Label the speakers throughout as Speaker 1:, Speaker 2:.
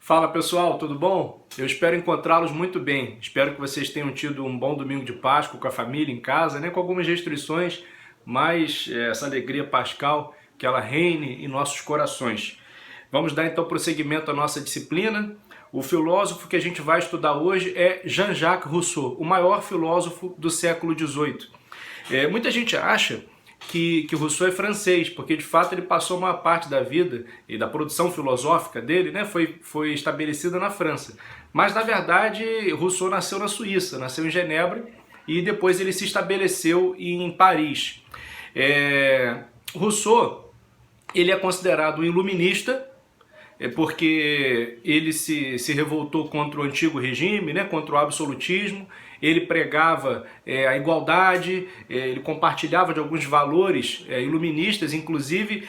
Speaker 1: Fala pessoal, tudo bom? Eu espero encontrá-los muito bem. Espero que vocês tenham tido um bom domingo de Páscoa com a família em casa, né? Com algumas restrições, mas essa alegria pascal que ela reine em nossos corações. Vamos dar então prosseguimento à nossa disciplina. O filósofo que a gente vai estudar hoje é Jean-Jacques Rousseau, o maior filósofo do século XVIII. Muita gente acha que Rousseau é francês, porque de fato ele passou uma parte da vida e da produção filosófica dele, né, foi estabelecida na França. Mas na verdade Rousseau nasceu na Suíça, nasceu em Genebra e depois ele se estabeleceu em Paris. Rousseau ele é considerado um iluminista, porque ele se revoltou contra o antigo regime, né, contra o absolutismo. Ele pregava a igualdade, ele compartilhava de alguns valores iluministas, inclusive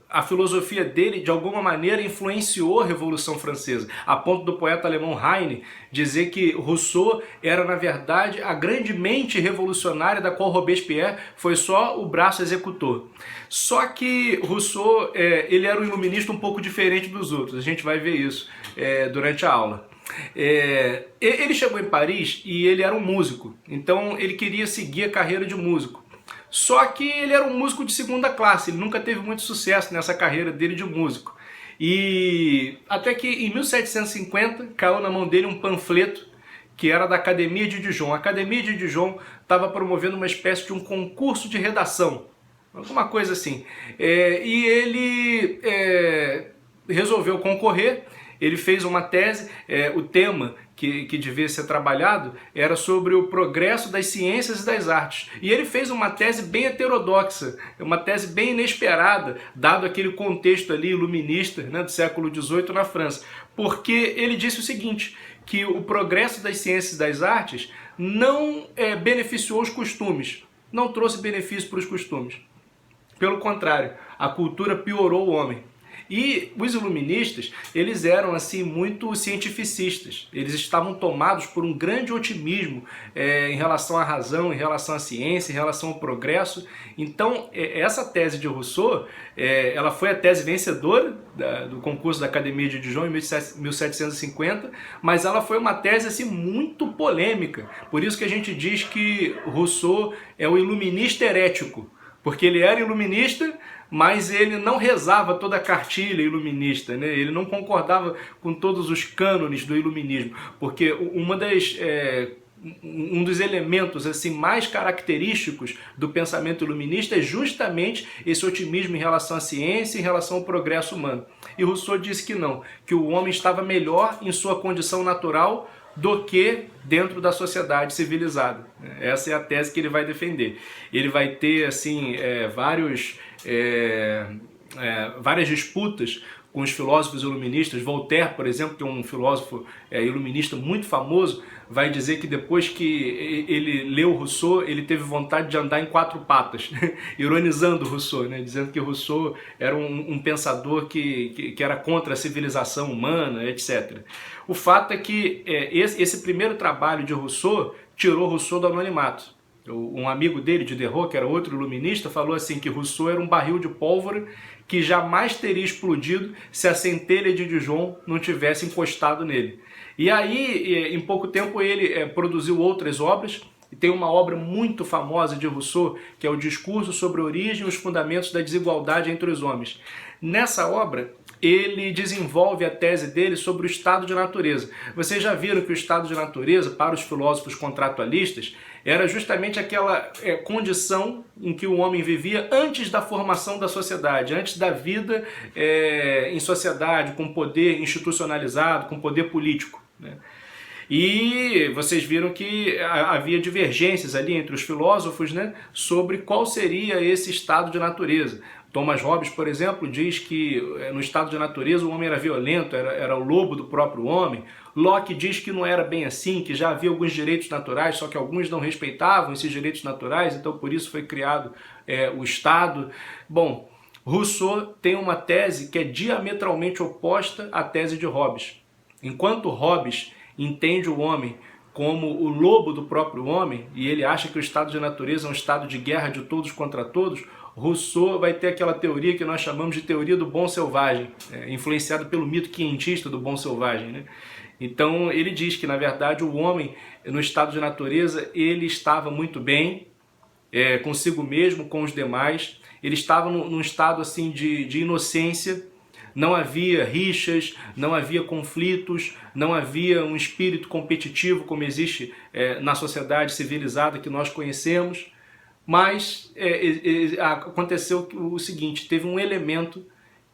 Speaker 1: a filosofia dele de alguma maneira influenciou a Revolução Francesa, a ponto do poeta alemão Heine dizer que Rousseau era na verdade a grande mente revolucionária da qual Robespierre foi só o braço executor. Só que Rousseau ele era um iluminista um pouco diferente dos outros, a gente vai ver isso durante a aula. Ele chegou em Paris e ele era um músico, então ele queria seguir a carreira de músico. Só que ele era um músico de segunda classe, ele nunca teve muito sucesso nessa carreira dele de músico. E até que em 1750 caiu na mão dele um panfleto que era da Academia de Dijon. A Academia de Dijon estava promovendo uma espécie de um concurso de redação, alguma coisa assim. E ele resolveu concorrer. Ele fez uma tese, o tema que devia ser trabalhado era sobre o progresso das ciências e das artes. E ele fez uma tese bem heterodoxa, uma tese bem inesperada, dado aquele contexto ali iluminista, né, do século XVIII na França. Porque ele disse o seguinte, que o progresso das ciências e das artes não beneficiou os costumes, não trouxe benefício para os costumes. Pelo contrário, a cultura piorou o homem. E os iluministas, eles eram assim muito cientificistas, eles estavam tomados por um grande otimismo em relação à razão, em relação à ciência, em relação ao progresso. Então essa tese de Rousseau, ela foi a tese vencedora do concurso da Academia de Dijon em 1750, mas ela foi uma tese assim muito polêmica, por isso que a gente diz que Rousseau é o iluminista herético, porque ele era iluminista, mas ele não rezava toda a cartilha iluminista, né? Ele não concordava com todos os cânones do iluminismo, porque um dos elementos assim, mais característicos do pensamento iluminista é justamente esse otimismo em relação à ciência, em relação ao progresso humano. E Rousseau disse que não, que o homem estava melhor em sua condição natural do que dentro da sociedade civilizada. Essa é a tese que ele vai defender. Ele vai ter assim várias disputas com os filósofos iluministas. Voltaire, por exemplo, que é um filósofo iluminista muito famoso, vai dizer que depois que ele leu Rousseau, ele teve vontade de andar em quatro patas, ironizando Rousseau, né? Dizendo que Rousseau era um pensador que era contra a civilização humana, etc. O fato é que esse primeiro trabalho de Rousseau tirou Rousseau do anonimato. Um amigo dele, Diderot, que era outro iluminista, falou assim que Rousseau era um barril de pólvora que jamais teria explodido se a centelha de Dijon não tivesse encostado nele. E aí, em pouco tempo, ele produziu outras obras, e tem uma obra muito famosa de Rousseau, que é o Discurso sobre a Origem e os Fundamentos da Desigualdade entre os Homens. Nessa obra, ele desenvolve a tese dele sobre o estado de natureza. Vocês já viram que o estado de natureza, para os filósofos contratualistas, era justamente aquela condição em que o homem vivia antes da formação da sociedade, antes da vida em sociedade, com poder institucionalizado, com poder político, né? E vocês viram que havia divergências ali entre os filósofos, né, sobre qual seria esse estado de natureza. Thomas Hobbes, por exemplo, diz que no estado de natureza o homem era violento, era o lobo do próprio homem. Locke diz que não era bem assim, que já havia alguns direitos naturais, só que alguns não respeitavam esses direitos naturais, então por isso foi criado o Estado. Bom, Rousseau tem uma tese que é diametralmente oposta à tese de Hobbes. Enquanto Hobbes entende o homem como o lobo do próprio homem, e ele acha que o estado de natureza é um estado de guerra de todos contra todos, Rousseau vai ter aquela teoria que nós chamamos de teoria do bom selvagem, influenciada pelo mito quientista do bom selvagem, né? Então ele diz que, na verdade, o homem, no estado de natureza, ele estava muito bem, consigo mesmo, com os demais. Ele estava num estado assim de inocência, não havia rixas, não havia conflitos, não havia um espírito competitivo como existe na sociedade civilizada que nós conhecemos. Mas aconteceu o seguinte, teve um elemento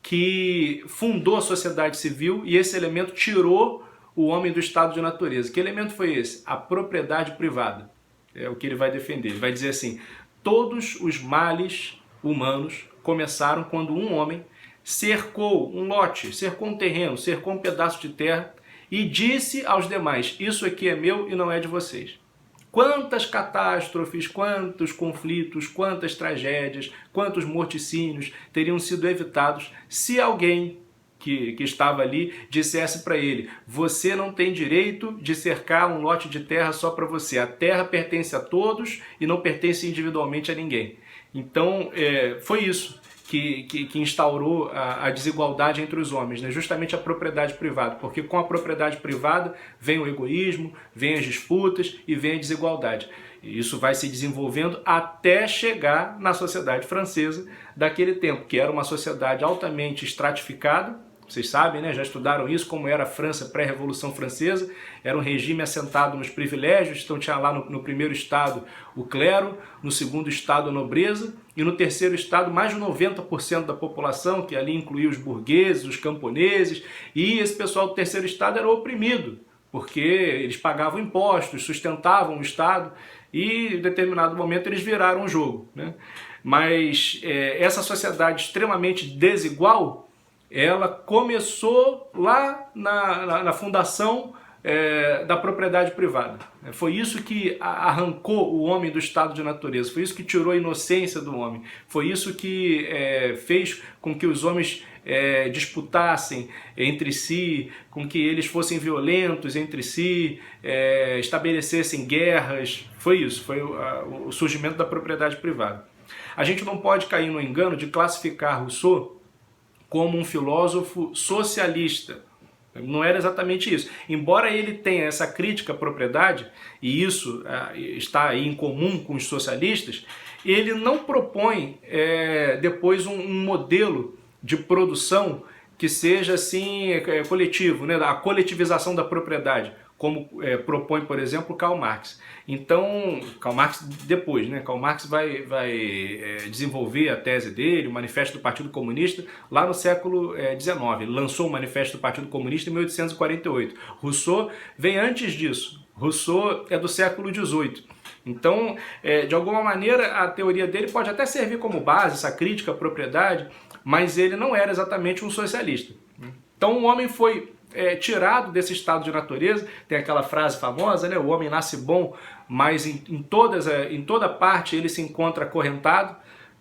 Speaker 1: que fundou a sociedade civil e esse elemento tirou o homem do estado de natureza. Que elemento foi esse? A propriedade privada. É o que ele vai defender. Ele vai dizer assim, todos os males humanos começaram quando um homem cercou um lote, cercou um terreno, cercou um pedaço de terra e disse aos demais, isso aqui é meu e não é de vocês. Quantas catástrofes, quantos conflitos, quantas tragédias, quantos morticínios teriam sido evitados se alguém que estava ali dissesse para ele, você não tem direito de cercar um lote de terra só para você, a terra pertence a todos e não pertence individualmente a ninguém. Então foi isso que instaurou a desigualdade entre os homens, né? Justamente a propriedade privada, porque com a propriedade privada vem o egoísmo, vem as disputas e vem a desigualdade. E isso vai se desenvolvendo até chegar na sociedade francesa daquele tempo, que era uma sociedade altamente estratificada. Vocês sabem, né? Já estudaram isso, como era a França pré-revolução francesa. Era um regime assentado nos privilégios. Então tinha lá no primeiro estado o clero, no segundo estado a nobreza e no terceiro estado mais de 90% da população, que ali incluía os burgueses, os camponeses, e esse pessoal do terceiro estado era oprimido, porque eles pagavam impostos, sustentavam o estado e em determinado momento eles viraram o jogo, né? Mas essa sociedade extremamente desigual, ela começou lá na fundação da propriedade privada. Foi isso que arrancou o homem do estado de natureza, foi isso que tirou a inocência do homem, foi isso que fez com que os homens disputassem entre si, com que eles fossem violentos entre si, estabelecessem guerras. Foi isso, foi o surgimento da propriedade privada. A gente não pode cair no engano de classificar Rousseau como um filósofo socialista. Não era exatamente isso. Embora ele tenha essa crítica à propriedade, e isso está aí em comum com os socialistas, ele não propõe depois um modelo de produção que seja assim coletivo, né? A coletivização da propriedade, como propõe, por exemplo, Karl Marx. Então, Karl Marx depois, né? Karl Marx vai desenvolver a tese dele, o Manifesto do Partido Comunista, lá no século XIX. Ele lançou o Manifesto do Partido Comunista em 1848. Rousseau vem antes disso. Rousseau é do século XVIII. Então, de alguma maneira, a teoria dele pode até servir como base, essa crítica à propriedade, mas ele não era exatamente um socialista. Então, o homem foi tirado desse estado de natureza. Tem aquela frase famosa, né? O homem nasce bom, mas em toda parte ele se encontra acorrentado,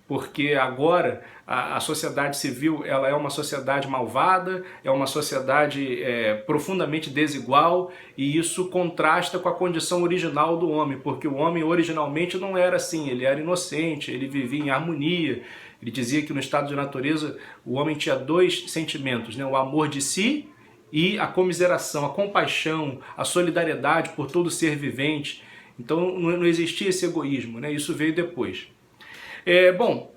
Speaker 1: porque agora a sociedade civil ela é uma sociedade malvada, é uma sociedade profundamente desigual, e isso contrasta com a condição original do homem, porque o homem originalmente não era assim, ele era inocente, ele vivia em harmonia. Ele dizia que no estado de natureza o homem tinha dois sentimentos, né? O amor de si e a comiseração, a compaixão, a solidariedade por todo ser vivente. Então não existia esse egoísmo, né? Isso veio depois. Bom,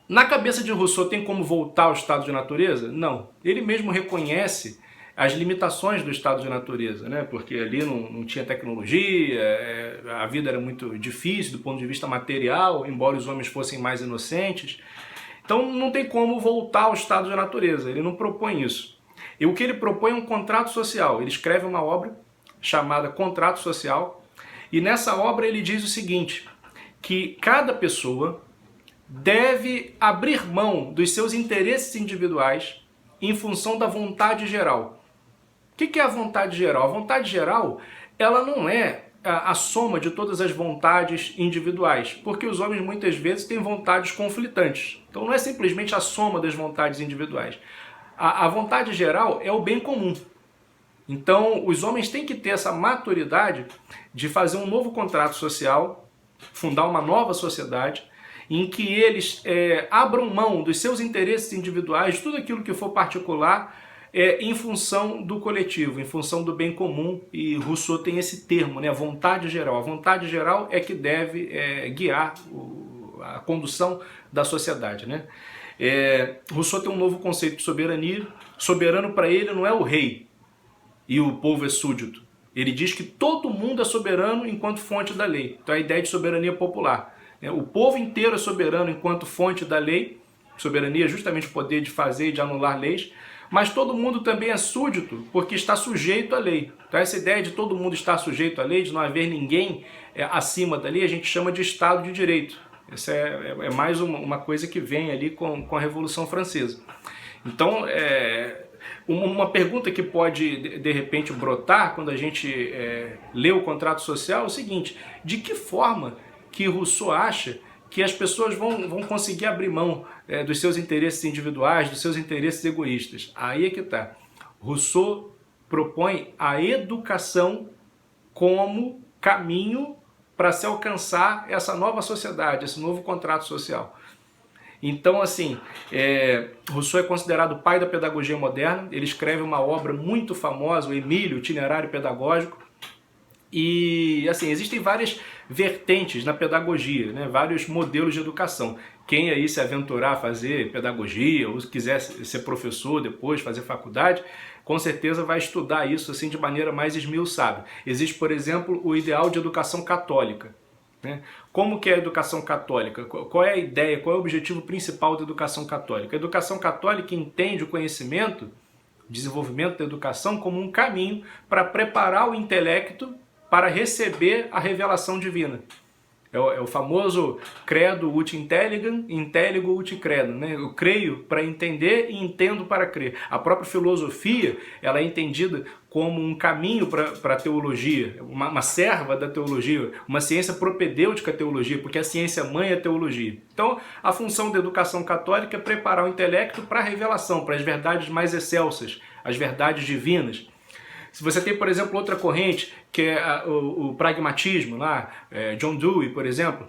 Speaker 1: na cabeça de Rousseau tem como voltar ao estado de natureza? Não. Ele mesmo reconhece as limitações do estado de natureza, né? Porque ali não tinha tecnologia, a vida era muito difícil do ponto de vista material, embora os homens fossem mais inocentes. Então não tem como voltar ao estado de natureza, ele não propõe isso. E o que ele propõe é um contrato social. Ele escreve uma obra chamada Contrato Social, e nessa obra ele diz o seguinte, que cada pessoa deve abrir mão dos seus interesses individuais em função da vontade geral. O que é a vontade geral? A vontade geral, ela não é a soma de todas as vontades individuais, porque os homens muitas vezes têm vontades conflitantes. Então não é simplesmente a soma das vontades individuais. A vontade geral é o bem comum. Então os homens têm que ter essa maturidade de fazer um novo contrato social, fundar uma nova sociedade, em que eles abram mão dos seus interesses individuais, tudo aquilo que for particular, em função do coletivo, em função do bem comum. E Rousseau tem esse termo, né? Vontade geral. A vontade geral é que deve guiar a condução da sociedade, né? Rousseau tem um novo conceito de soberania. Soberano para ele não é o rei e o povo é súdito. Ele diz que todo mundo é soberano enquanto fonte da lei. Então é a ideia de soberania popular. O povo inteiro é soberano enquanto fonte da lei. Soberania é justamente o poder de fazer e de anular leis. Mas todo mundo também é súdito porque está sujeito à lei. Então essa ideia de todo mundo estar sujeito à lei, de não haver ninguém acima da lei, a gente chama de Estado de Direito. Essa é mais uma coisa que vem ali com a Revolução Francesa. Então, uma pergunta que pode, de repente, brotar quando a gente lê o contrato social é o seguinte: de que forma que Rousseau acha que as pessoas vão conseguir abrir mão dos seus interesses individuais, dos seus interesses egoístas? Aí é que está. Rousseau propõe a educação como caminho para se alcançar essa nova sociedade, esse novo contrato social. Então, assim, Rousseau é considerado o pai da pedagogia moderna. Ele escreve uma obra muito famosa, o Emílio, Itinerário Pedagógico. E, assim, existem várias vertentes na pedagogia, né? Vários modelos de educação. Quem aí se aventurar a fazer pedagogia, ou quiser ser professor depois, fazer faculdade, com certeza vai estudar isso assim de maneira mais esmiuçada. Existe, por exemplo, o ideal de educação católica. Como que é a educação católica? Qual é a ideia, qual é o objetivo principal da educação católica? A educação católica entende o conhecimento, o desenvolvimento da educação como um caminho para preparar o intelecto para receber a revelação divina. É o famoso credo ut intelligam, intelligo ut credam, né? Eu creio para entender e entendo para crer. A própria filosofia, ela é entendida como um caminho para a teologia, uma serva da teologia, uma ciência propedêutica à teologia, porque a ciência mãe é a teologia. Então, a função da educação católica é preparar o intelecto para a revelação, para as verdades mais excelsas, as verdades divinas. Se você tem, por exemplo, outra corrente, que é o pragmatismo, lá, John Dewey, por exemplo,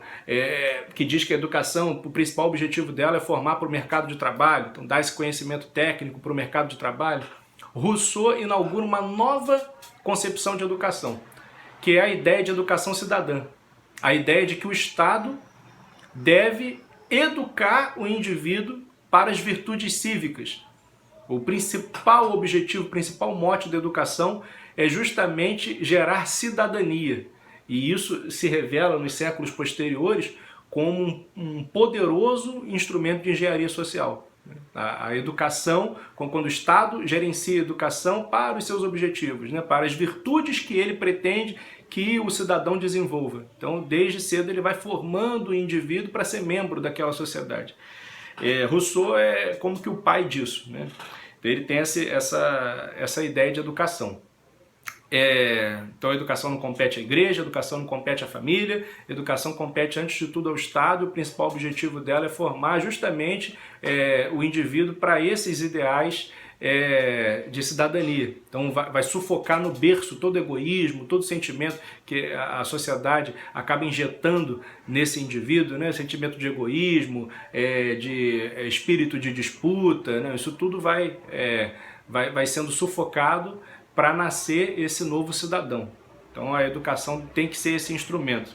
Speaker 1: que diz que a educação, o principal objetivo dela é formar para o mercado de trabalho, então dar esse conhecimento técnico para o mercado de trabalho. Rousseau inaugura uma nova concepção de educação, que é a ideia de educação cidadã. A ideia de que o Estado deve educar o indivíduo para as virtudes cívicas. O principal objetivo, o principal mote da educação é justamente gerar cidadania. E isso se revela nos séculos posteriores como um poderoso instrumento de engenharia social. A educação, quando o Estado gerencia a educação para os seus objetivos, né, para as virtudes que ele pretende que o cidadão desenvolva. Então, desde cedo ele vai formando o indivíduo para ser membro daquela sociedade. Rousseau é como que o pai disso, né? Ele tem essa ideia de educação. Então a educação não compete à igreja, a educação não compete à família, a educação compete antes de tudo ao Estado. O principal objetivo dela é formar justamente o indivíduo para esses ideais de cidadania. Então vai sufocar no berço todo egoísmo, todo sentimento que a sociedade acaba injetando nesse indivíduo, né? Sentimento de egoísmo, de espírito de disputa, né? Isso tudo vai sendo sufocado para nascer esse novo cidadão. Então a educação tem que ser esse instrumento.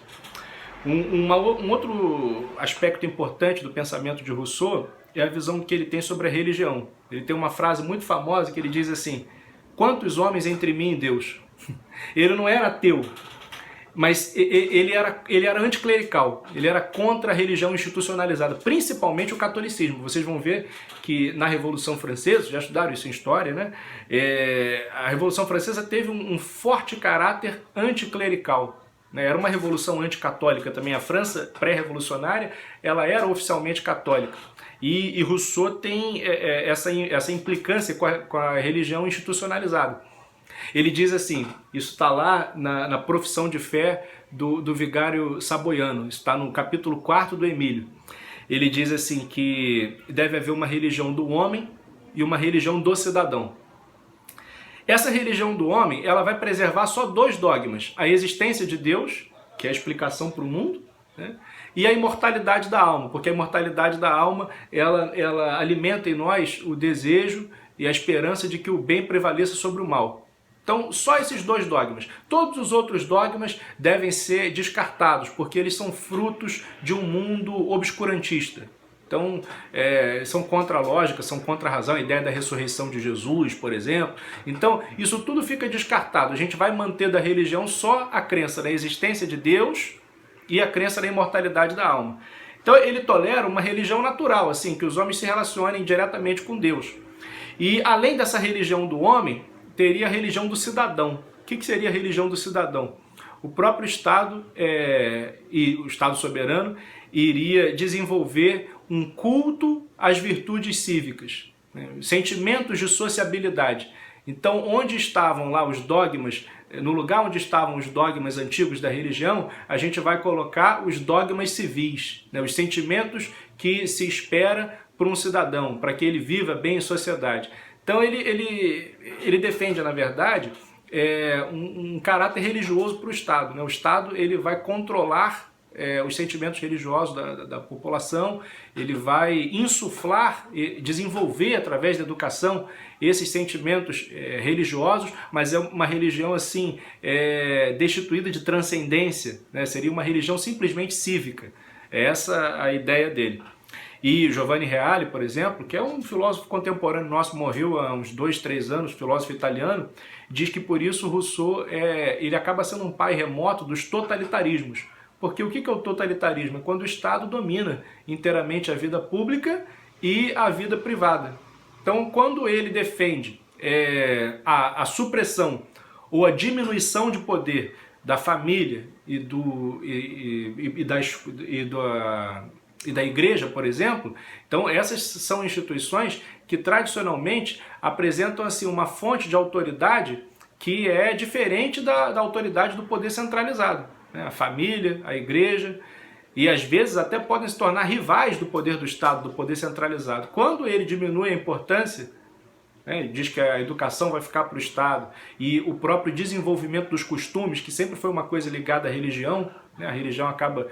Speaker 1: Um outro aspecto importante do pensamento de Rousseau é a visão que ele tem sobre a religião. Ele tem uma frase muito famosa que ele diz assim: quantos homens entre mim e Deus? Ele não era ateu, mas ele era anticlerical, ele era contra a religião institucionalizada, principalmente o catolicismo. Vocês vão ver que na Revolução Francesa, já estudaram isso em história, né? A Revolução Francesa teve um forte caráter anticlerical. Era uma revolução anticatólica também. A França pré-revolucionária, ela era oficialmente católica. E Rousseau tem essa implicância com a religião institucionalizada. Ele diz assim, isso está lá na Profissão de Fé do vigário Saboiano, está no capítulo 4 do Emílio. Ele diz assim que deve haver uma religião do homem e uma religião do cidadão. Essa religião do homem, ela vai preservar só dois dogmas: a existência de Deus, que é a explicação para o mundo, né? e a imortalidade da alma, porque a imortalidade da alma ela alimenta em nós o desejo e a esperança de que o bem prevaleça sobre o mal. Então, só esses dois dogmas. Todos os outros dogmas devem ser descartados, porque eles são frutos de um mundo obscurantista. Então, são contra a lógica, são contra a razão, a ideia da ressurreição de Jesus, por exemplo. Então, isso tudo fica descartado. A gente vai manter da religião só a crença na existência de Deus e a crença na imortalidade da alma. Então, ele tolera uma religião natural, assim, que os homens se relacionem diretamente com Deus. E, além dessa religião do homem, teria a religião do cidadão. O que seria a religião do cidadão? O próprio Estado e o Estado soberano iria desenvolver um culto às virtudes cívicas, né? Sentimentos de sociabilidade. Então, onde estavam lá os dogmas, no lugar onde estavam os dogmas antigos da religião, a gente vai colocar os dogmas civis, né? Os sentimentos que se espera por um cidadão, para que ele viva bem em sociedade. Então ele defende, na verdade, um caráter religioso para o Estado, né? O Estado ele vai controlar os sentimentos religiosos da população, ele vai insuflar, desenvolver através da educação esses sentimentos religiosos, mas é uma religião assim destituída de transcendência, né? Seria uma religião simplesmente cívica. É essa a ideia dele. E Giovanni Reale, por exemplo, que é um filósofo contemporâneo nosso, morreu há uns 2, 3 anos, filósofo italiano, diz que por isso Rousseau ele acaba sendo um pai remoto dos totalitarismos. Porque o que é o totalitarismo? É quando o Estado domina inteiramente a vida pública e a vida privada. Então, quando ele defende a supressão ou a diminuição de poder da família e da igreja, por exemplo, então essas são instituições que tradicionalmente apresentam assim, uma fonte de autoridade que é diferente da autoridade do poder centralizado, né? A família, a igreja, e às vezes até podem se tornar rivais do poder do Estado, do poder centralizado. Quando ele diminui a importância, né, diz que a educação vai ficar para o Estado, e o próprio desenvolvimento dos costumes, que sempre foi uma coisa ligada à religião, né, a religião acaba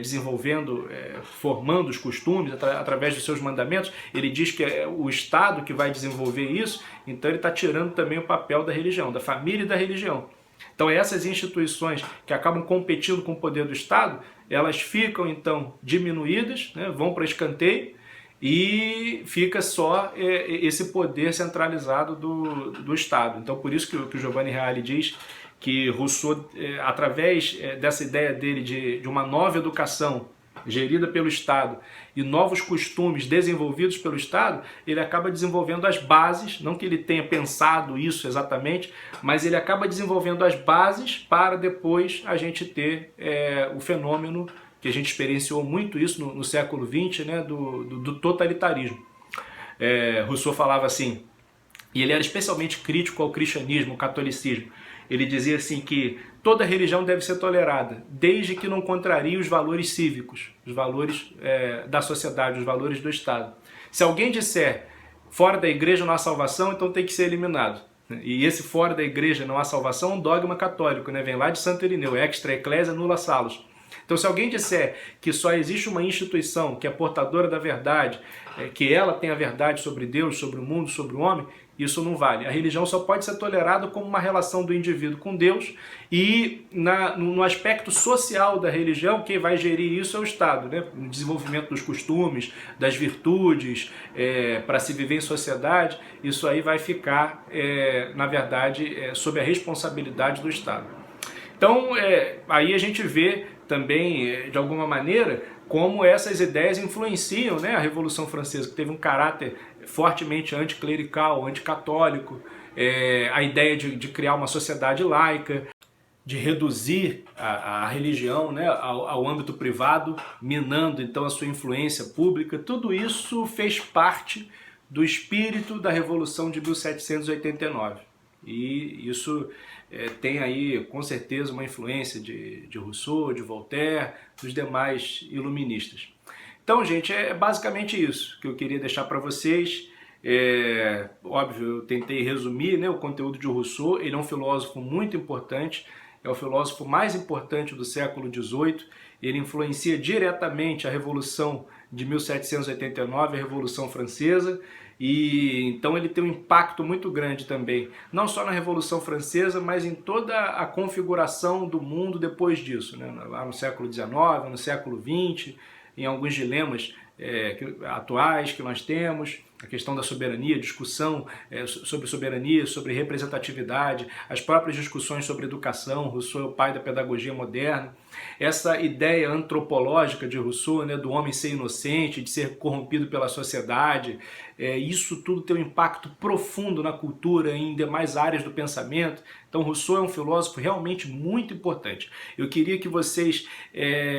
Speaker 1: desenvolvendo, formando os costumes através dos seus mandamentos. Ele diz que é o Estado que vai desenvolver isso, então ele está tirando também o papel da religião, da família e da religião. Então essas instituições que acabam competindo com o poder do Estado, elas ficam então diminuídas, né, vão para escanteio, e fica só esse poder centralizado do Estado. Então por isso que o Giovanni Reale diz que Rousseau, através dessa ideia dele de uma nova educação gerida pelo Estado e novos costumes desenvolvidos pelo Estado, ele acaba desenvolvendo as bases, não que ele tenha pensado isso exatamente, mas ele acaba desenvolvendo as bases para depois a gente ter o fenômeno que a gente experienciou muito isso no século XX, né, do totalitarismo. Rousseau falava assim, e ele era especialmente crítico ao cristianismo, ao catolicismo. Ele dizia assim que toda religião deve ser tolerada, desde que não contrarie os valores cívicos, os valores da sociedade, os valores do Estado. Se alguém disser fora da igreja não há salvação, então tem que ser eliminado. E esse fora da igreja não há salvação é um dogma católico, né? Vem lá de Santo Irineu, extra ecclesia nulla salus. Então se alguém disser que só existe uma instituição que é portadora da verdade, que ela tem a verdade sobre Deus, sobre o mundo, sobre o homem, isso não vale. A religião só pode ser tolerada como uma relação do indivíduo com Deus, e no aspecto social da religião, quem vai gerir isso é o Estado, né? No desenvolvimento dos costumes, das virtudes, para se viver em sociedade, isso aí vai ficar, na verdade, sob a responsabilidade do Estado. Então, aí a gente vê também, de alguma maneira, como essas ideias influenciam, né, a Revolução Francesa, que teve um caráter fortemente anticlerical, anticatólico, a ideia de criar uma sociedade laica, de reduzir a religião, né, ao âmbito privado, minando então a sua influência pública. Tudo isso fez parte do espírito da Revolução de 1789. E isso tem aí, com certeza, uma influência de Rousseau, de Voltaire, dos demais iluministas. Então, gente, é basicamente isso que eu queria deixar para vocês. Óbvio, eu tentei resumir, né, o conteúdo de Rousseau. Ele é um filósofo muito importante é o filósofo mais importante do século XVIII, ele influencia diretamente a Revolução de 1789, a Revolução Francesa, e então ele tem um impacto muito grande também, não só na Revolução Francesa, mas em toda a configuração do mundo depois disso, né? Lá no século XIX, no século XX, em alguns dilemas atuais que nós temos, a questão da soberania, discussão sobre soberania, sobre representatividade, as próprias discussões sobre educação. Rousseau é o pai da pedagogia moderna. Essa ideia antropológica de Rousseau, né, do homem ser inocente, de ser corrompido pela sociedade, isso tudo tem um impacto profundo na cultura e em demais áreas do pensamento. Então Rousseau é um filósofo realmente muito importante. Eu queria que vocês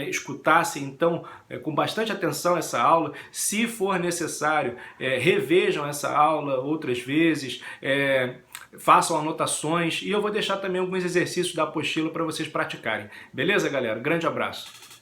Speaker 1: escutassem então com bastante atenção essa aula. Se for necessário, revejam essa aula outras vezes, façam anotações, e eu vou deixar também alguns exercícios da apostila para vocês praticarem. Beleza, galera? Grande abraço!